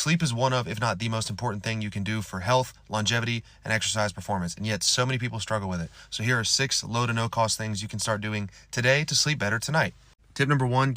Sleep is one of, if not the most important thing you can do for health, longevity, and exercise performance, and yet so many people struggle with it. So here are 6 low to no cost things you can start doing today to sleep better tonight. Tip number 1,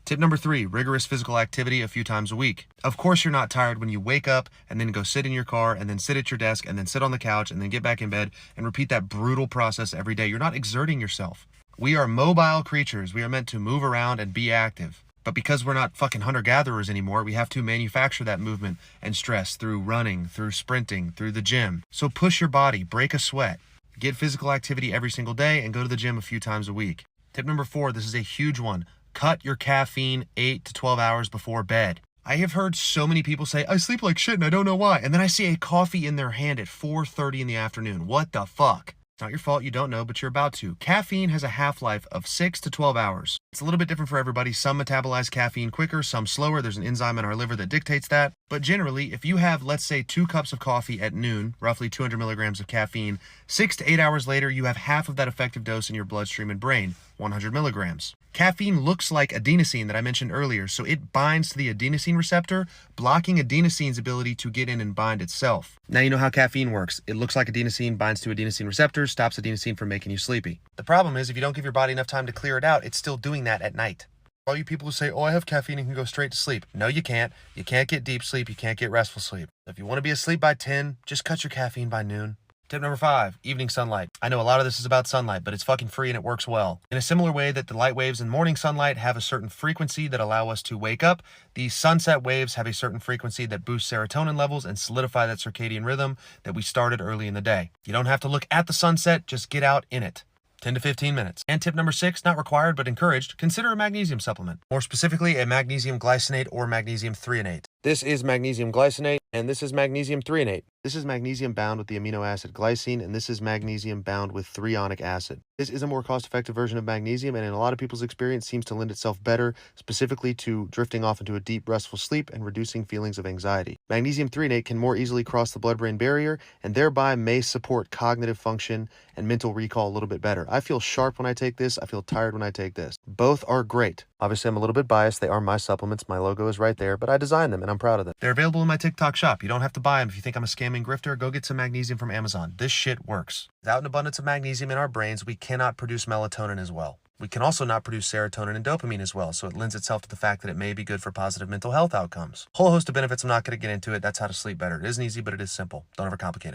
Tip number 3, rigorous physical activity a few times a week. Of course you're not tired when you wake up and then go sit in your car and then sit at your desk and then sit on the couch and then get back in bed and repeat that brutal process every day. You're not exerting yourself. We are mobile creatures. We are meant to move around and be active. But because we're not fucking hunter-gatherers anymore, we have to manufacture that movement and stress through running, through sprinting, through the gym. So push your body, break a sweat, get physical activity every single day, and go to the gym a few times a week. Tip number 4, this is a huge one. Cut your caffeine 8 to 12 hours before bed. I have heard so many people say, I sleep like shit and I don't know why. And then I see a coffee in their hand at 4:30 in the afternoon. What the fuck? It's not your fault, you don't know, but you're about to. Caffeine has a half-life of 6 to 12 hours. It's a little bit different for everybody. Some metabolize caffeine quicker, some slower. There's an enzyme in our liver that dictates that. But generally, if you have, let's say, 2 cups of coffee at noon, roughly 200 milligrams of caffeine, 6 to 8 hours later, you have half of that effective dose in your bloodstream and brain, 100 milligrams. Caffeine looks like adenosine that I mentioned earlier, so it binds to the adenosine receptor, blocking adenosine's ability to get in and bind itself. Now you know how caffeine works. It looks like adenosine, binds to adenosine receptors, stops adenosine from making you sleepy. The problem is if you don't give your body enough time to clear it out, it's still doing that at night. All you people who say, oh, I have caffeine and can go straight to sleep. No, you can't. You can't get deep sleep. You can't get restful sleep. If you want to be asleep by 10, just cut your caffeine by noon. Tip number 5, evening sunlight. I know a lot of this is about sunlight, but it's fucking free and it works well. In a similar way that the light waves in morning sunlight have a certain frequency that allow us to wake up, the sunset waves have a certain frequency that boosts serotonin levels and solidify that circadian rhythm that we started early in the day. You don't have to look at the sunset, just get out in it. 10 to 15 minutes. And tip number 6, not required but encouraged, consider a magnesium supplement. More specifically, a magnesium glycinate or magnesium threonate. This is magnesium glycinate, and this is magnesium threonate. This is magnesium bound with the amino acid glycine, and this is magnesium bound with threonic acid. This is a more cost-effective version of magnesium, and in a lot of people's experience seems to lend itself better, specifically to drifting off into a deep, restful sleep and reducing feelings of anxiety. Magnesium threonate can more easily cross the blood-brain barrier, and thereby may support cognitive function and mental recall a little bit better. I feel sharp when I take this. I feel tired when I take this. Both are great. Obviously, I'm a little bit biased. They are my supplements. My logo is right there, but I designed them, and I'm proud of them. They're available in my TikTok shop. You don't have to buy them. If you think I'm a scamming grifter, go get some magnesium from Amazon. This shit works. Without an abundance of magnesium in our brains, we cannot produce melatonin as well. We can also not produce serotonin and dopamine as well, so it lends itself to the fact that it may be good for positive mental health outcomes. Whole host of benefits. I'm not going to get into it. That's how to sleep better. It isn't easy, but it is simple. Don't overcomplicate it.